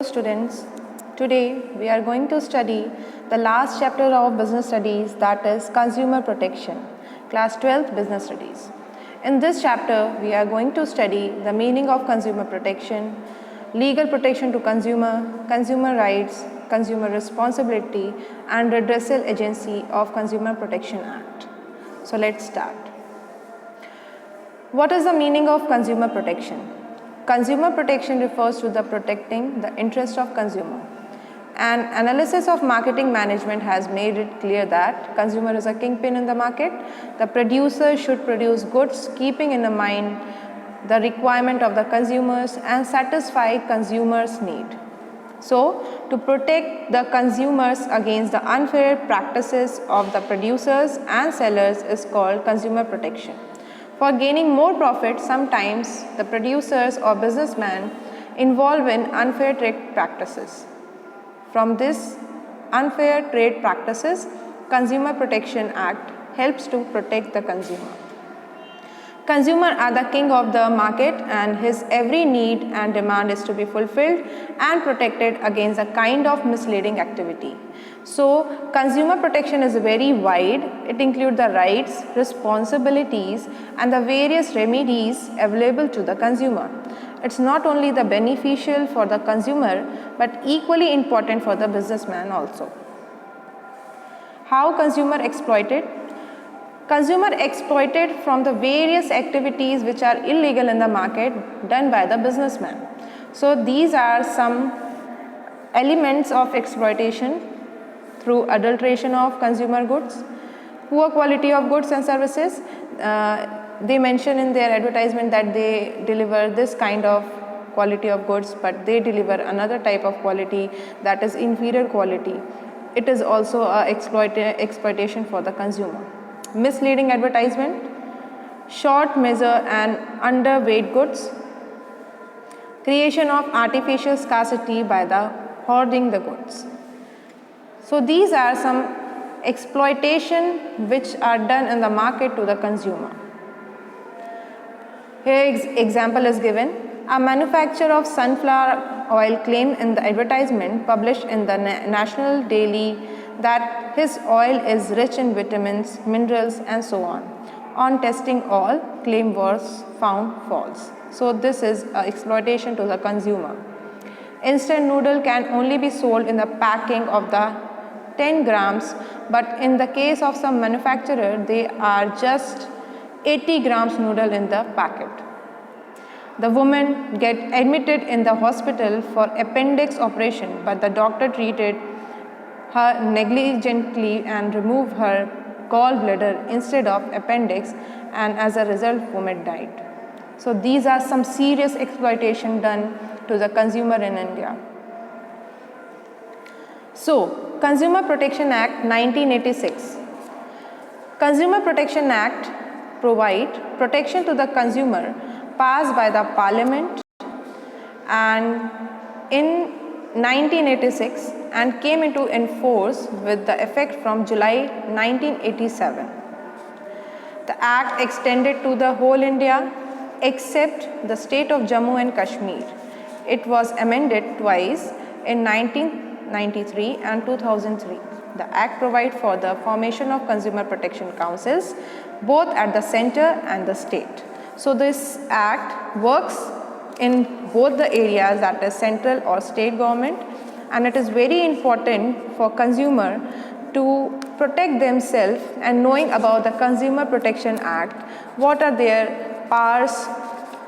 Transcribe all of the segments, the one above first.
Students, today we are going to study the last chapter of business studies, that is consumer protection, class 12th business studies. In this chapter we are going to study the meaning of consumer protection, legal protection to consumer rights, consumer responsibility and redressal agency of Consumer Protection Act. So let's start. What is the meaning of consumer protection? Consumer protection refers to the protecting the interest of consumer. An analysis of marketing management has made it clear that consumer is a kingpin in the market. The producer should produce goods keeping in mind the requirement of the consumers and satisfy consumers' need. So, to protect the consumers against the unfair practices of the producers and sellers is called consumer protection. For gaining more profit, sometimes the producers or businessmen involve in unfair trade practices. From this unfair trade practices, Consumer Protection Act helps to protect the consumer. Consumer are the king of the market and his every need and demand is to be fulfilled and protected against a kind of misleading activity. So, consumer protection is very wide. It includes the rights, responsibilities and the various remedies available to the consumer. It's not only the beneficial for the consumer but equally important for the businessman also. How consumer exploited? Consumer exploited from the various activities which are illegal in the market done by the businessman. So these are some elements of exploitation through adulteration of consumer goods, poor quality of goods and services. They mention in their advertisement that they deliver this kind of quality of goods, but they deliver another type of quality that is inferior quality. It is also a exploitation for the consumer. Misleading advertisement, short measure and underweight goods, creation of artificial scarcity by the hoarding the goods. So these are some exploitation which are done in the market to the consumer. Here example is given. A manufacturer of sunflower oil claimed in the advertisement published in the National Daily that his oil is rich in vitamins, minerals and so on. On testing all, claim was found false. So this is exploitation to the consumer. Instant noodle can only be sold in the packing of the 10 grams, but in the case of some manufacturer, they are just 80 grams noodle in the packet. The woman get admitted in the hospital for appendix operation, but the doctor treated her negligently and removed her gallbladder instead of appendix, and as a result woman died. So these are some serious exploitation done to the consumer in India. So Consumer Protection Act 1986. Consumer Protection Act provide protection to the consumer passed by the Parliament and in 1986 and came into force with the effect from July 1987. The act extended to the whole India except the state of Jammu and Kashmir. It was amended twice in 1993 and 2003. The act provides for the formation of consumer protection councils both at the center and the state. So this act works in both the areas, that is central or state government, and it is very important for consumer to protect themselves and knowing about the Consumer Protection Act, what are their powers,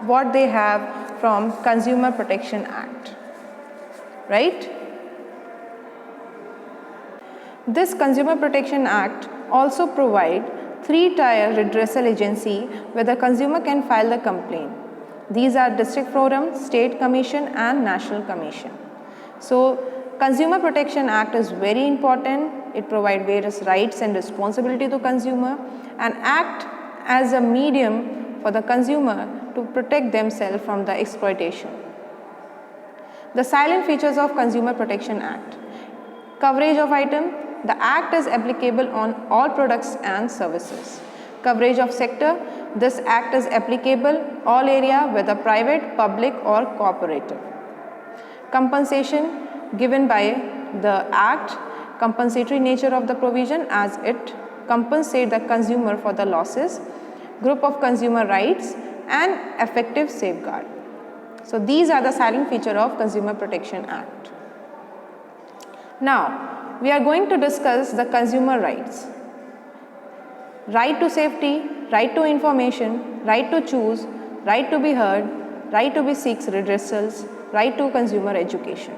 what they have from Consumer Protection Act, right? This Consumer Protection Act also provides three-tier redressal agency where the consumer can file the complaint. These are district forum, state commission and national commission. So Consumer Protection Act is very important. It provides various rights and responsibility to consumer and act as a medium for the consumer to protect themselves from the exploitation. The silent features of Consumer Protection Act. Coverage of item. The act is applicable on all products and services. Coverage of sector. This act is applicable all area whether private, public or cooperative. Compensation given by the act, compensatory nature of the provision as it compensates the consumer for the losses, group of consumer rights and effective safeguard. So these are the salient feature of Consumer Protection Act. Now we are going to discuss the consumer rights. Right to safety, right to information, right to choose, right to be heard, right to be seek redressals, right to consumer education.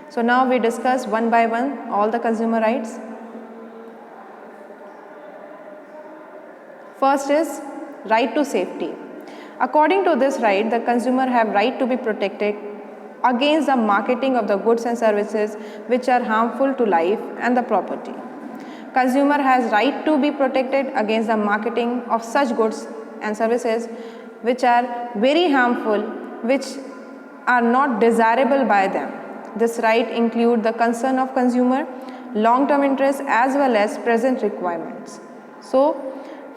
So now we discuss one by one all the consumer rights. First is right to safety. According to this right, the consumer have right to be protected against the marketing of the goods and services which are harmful to life and the property. Consumer has right to be protected against the marketing of such goods and services which are very harmful, which are not desirable by them. This right include the concern of consumer, long-term interest as well as present requirements. So,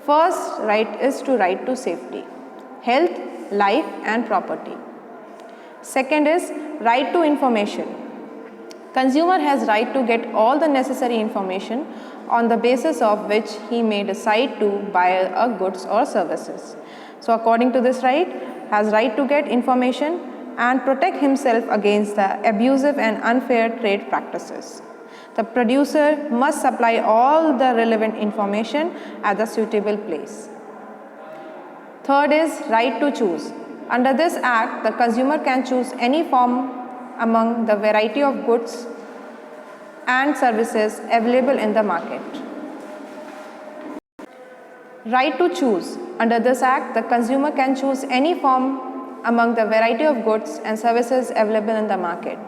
first right is to right to safety, health, life and property. Second is right to information. Consumer has right to get all the necessary information on the basis of which he may decide to buy a goods or services. So according to this right, has right to get information and protect himself against the abusive and unfair trade practices. The producer must supply all the relevant information at the suitable place. Third is right to choose. Under this act, the consumer can choose any form among the variety of goods and services available in the market. Right to choose. Under this act, the consumer can choose any form among the variety of goods and services available in the market.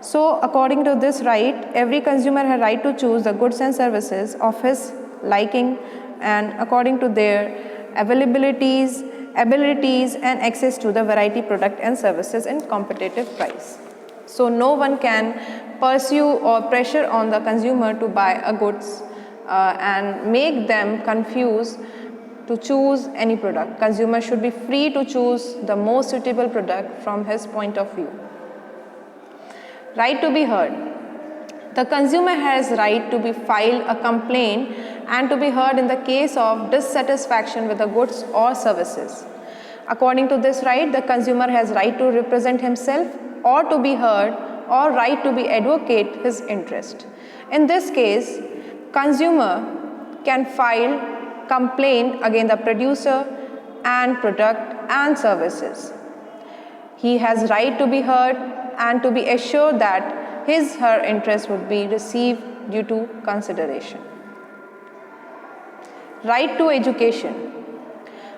So, according to this right, every consumer has right to choose the goods and services of his liking and according to their availabilities, abilities and access to the variety product and services in competitive price. So no one can pursue or pressure on the consumer to buy a goods and make them confused to choose any product. Consumer should be free to choose the most suitable product from his point of view. Right to be heard. The consumer has right to be filed a complaint and to be heard in the case of dissatisfaction with the goods or services. According to this right, the consumer has right to represent himself or to be heard or right to be advocate his interest. In this case, consumer can file complaint against the producer and product and services. He has right to be heard and to be assured that his/her interest would be received due to consideration. Right to education.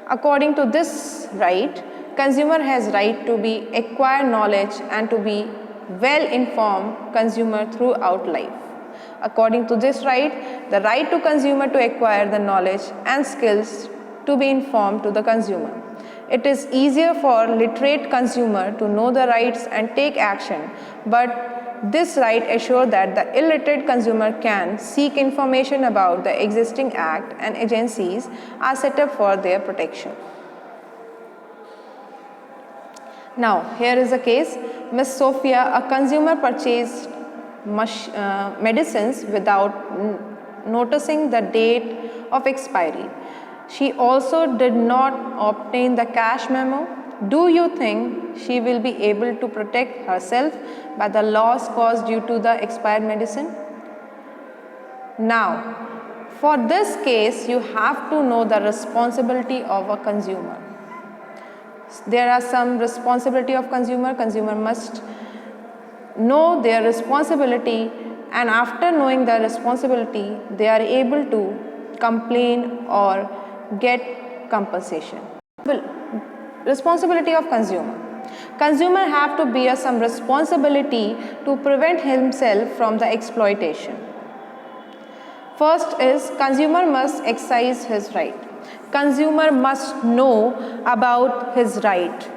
According to this right, consumer has right to be acquire knowledge and to be well-informed consumer throughout life. According to this right, the right to consumer to acquire the knowledge and skills to be informed to the consumer. It is easier for literate consumer to know the rights and take action, but this right assures that the illiterate consumer can seek information about the existing act and agencies are set up for their protection. Now, here is a case. Miss Sophia, a consumer purchased medicines without noticing the date of expiry. She also did not obtain the cash memo. Do you think she will be able to protect herself by the loss caused due to the expired medicine? Now, for this case, you have to know the responsibility of a consumer. There are some responsibility of consumer. Consumer must know their responsibility, and after knowing their responsibility, they are able to complain or get compensation. Responsibility of consumer. Consumer have to bear some responsibility to prevent himself from the exploitation. First is consumer must exercise his right. Consumer must know about his right.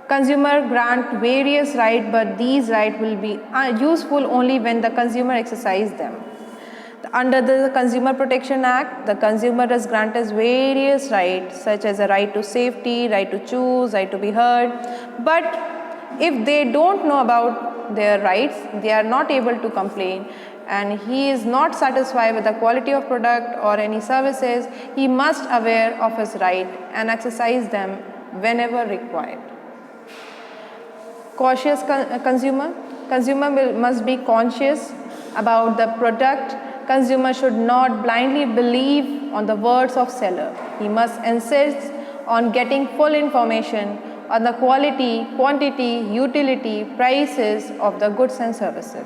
Consumer grant various rights, but these rights will be useful only when the consumer exercise them. Under the Consumer Protection Act, the consumer is granted various rights such as a right to safety, right to choose, right to be heard. But if they don't know about their rights, they are not able to complain, and he is not satisfied with the quality of product or any services, he must aware of his right and exercise them whenever required. Cautious consumer. Consumer must be conscious about the product. Consumer should not blindly believe on the words of seller. He must insist on getting full information on the quality, quantity, utility, prices of the goods and services.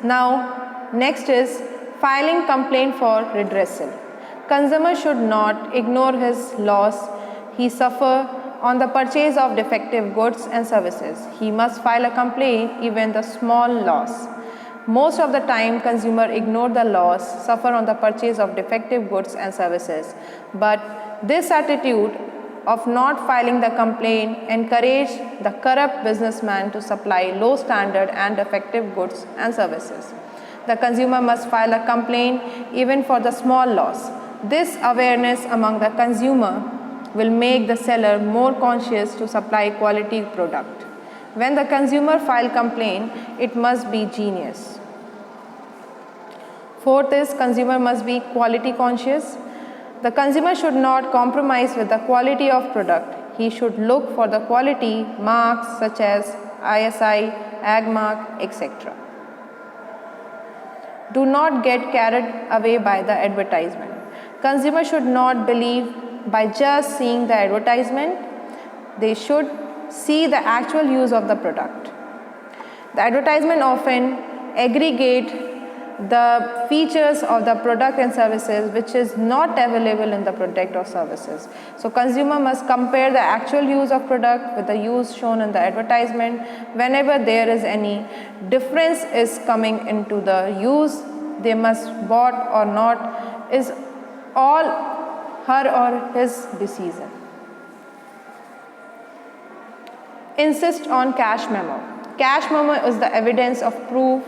Now, next is filing complaint for redressal. Consumer should not ignore his loss he suffer on the purchase of defective goods and services. He must file a complaint even the small loss. Most of the time, consumer ignore the loss suffer on the purchase of defective goods and services. But this attitude of not filing the complaint encourage the corrupt businessman to supply low standard and defective goods and services. The consumer must file a complaint even for the small loss. This awareness among the consumer will make the seller more conscious to supply quality product. When the consumer file complaint, it must be genius. Fourth is consumer must be quality conscious. The consumer should not compromise with the quality of product. He should look for the quality marks such as ISI, AgMark, etc. Do not get carried away by the advertisement. Consumer should not believe by just seeing the advertisement. They should see the actual use of the product. The advertisement often aggregate the features of the product and services which is not available in the product or services. So consumer must compare the actual use of product with the use shown in the advertisement. Whenever there is any difference is coming into the use, they must bought or not is all her or his decision. Insist on cash memo. Cash memo is the evidence of proof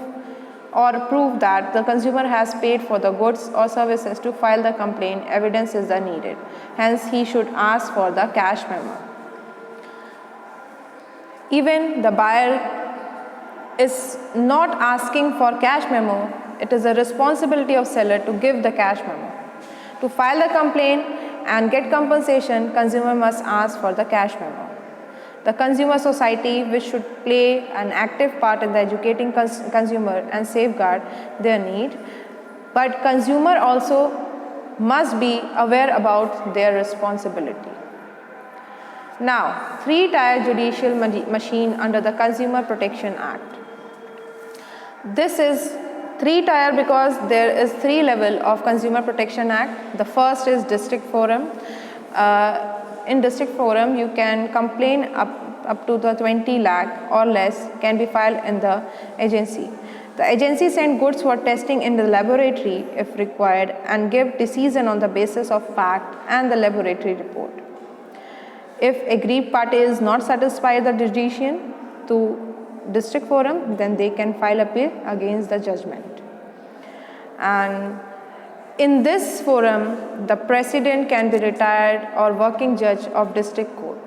that the consumer has paid for the goods or services. To file the complaint, evidence is the needed. Hence, he should ask for the cash memo. Even the buyer is not asking for cash memo. It is a responsibility of seller to give the cash memo. To file the complaint and get compensation, consumer must ask for the cash memo. The consumer society, which should play an active part in the educating consumer and safeguard their need, but consumer also must be aware about their responsibility. Now, three-tier judicial machine under the Consumer Protection Act. This is three-tier because there is three level of Consumer Protection Act. The first is district forum. In district forum, you can complain up to the 20 lakh or less can be filed in the agency. The agency send goods for testing in the laboratory if required and give decision on the basis of fact and the laboratory report. If aggrieved party is not satisfied the decision to district forum, then they can file appeal against the judgment. And in this forum, the president can be retired or working judge of district court.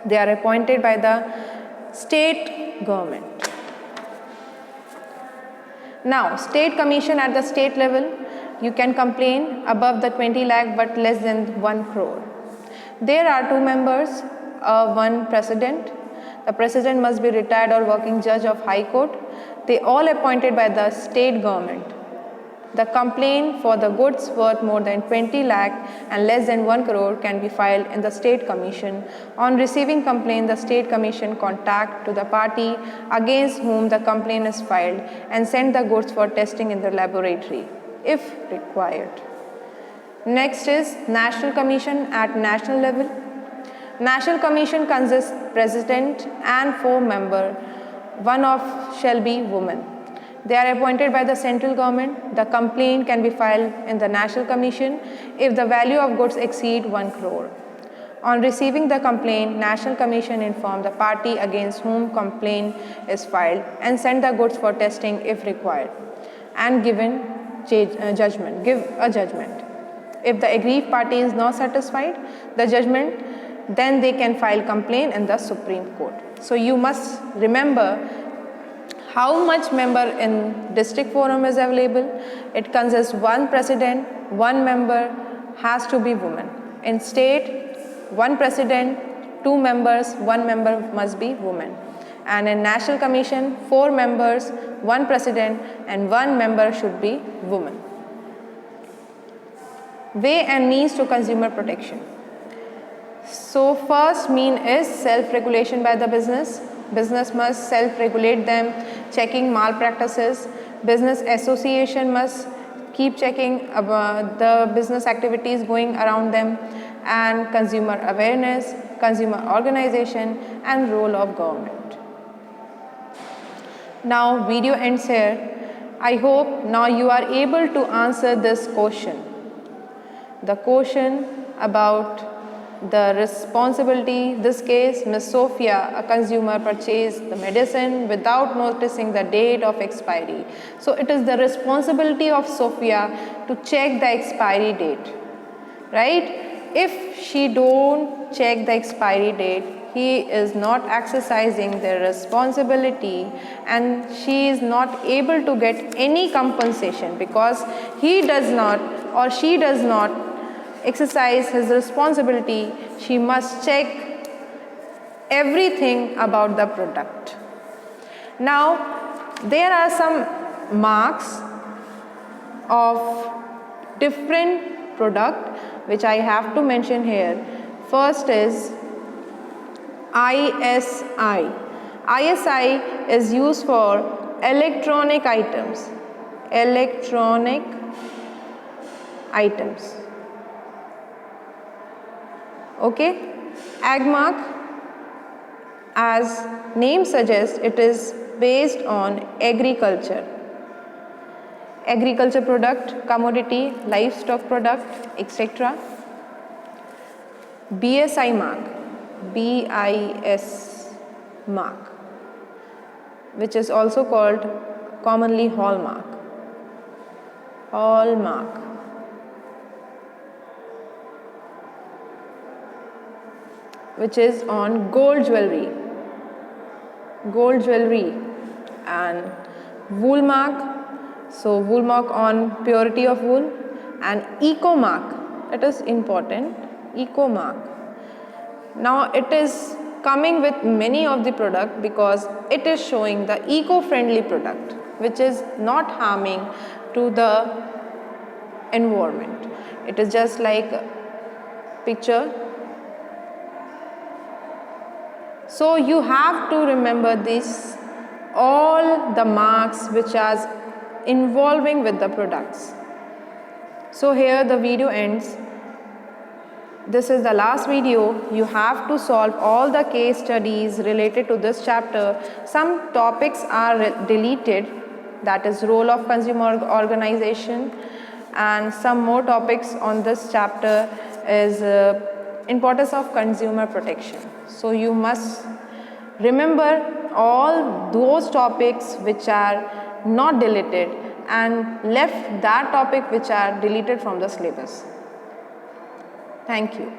They are appointed by the state government. Now, state commission at the state level, you can complain above the 20 lakh but less than 1 crore. There are 2 members, one president. The president must be retired or working judge of high court. They all appointed by the state government. The complaint for the goods worth more than 20 lakh and less than 1 crore can be filed in the state commission. On receiving complaint, the state commission contact to the party against whom the complaint is filed and send the goods for testing in the laboratory if required. Next is National Commission at national level. National Commission consists president and 4 members. One of shall be women. They are appointed by the central government. The complaint can be filed in the National Commission if the value of goods exceed 1 crore. On receiving the complaint, National Commission inform the party against whom complaint is filed and send the goods for testing if required and give a judgment. If the aggrieved party is not satisfied, the judgment then they can file complaint in the Supreme Court. So you must remember how much member in district forum is available. It consists one president, one member has to be woman. In state, one president, two members, one member must be woman. And in National Commission, 4 members, one president, and one member should be woman. Way and means to consumer protection. So first mean is self-regulation by the business. Business must self-regulate them, checking malpractices. Business association must keep checking about the business activities going around them, and consumer awareness, consumer organization, and role of government. Now video ends here. I hope now you are able to answer this question. The question about the responsibility, this case, Ms. Sophia, a consumer, purchased the medicine without noticing the date of expiry. So it is the responsibility of Sophia to check the expiry date, right? If she don't check the expiry date, he is not exercising their responsibility and she is not able to get any compensation because he does not or she does not exercise his responsibility. She must check everything about the product. Now, there are some marks of different product which I have to mention here. First is ISI. ISI is used for electronic items. Electronic items. Okay. AgMark, as name suggests, it is based on agriculture. Agriculture product, commodity, livestock product, etc. BSI mark, BIS mark, which is also called commonly hallmark. Hallmark. Which is on gold jewelry. Gold jewelry. And wool mark. So wool mark on purity of wool. And eco mark. It is important. Eco mark. Now it is coming with many of the product because it is showing the eco-friendly product which is not harming to the environment. It is just like a picture. So you have to remember this, all the marks which are involving with the products. So here the video ends. This is the last video. You have to solve all the case studies related to this chapter. Some topics are deleted, that is role of consumer organization, and some more topics on this chapter is importance of consumer protection. So you must remember all those topics which are not deleted and left that topic which are deleted from the syllabus. Thank you.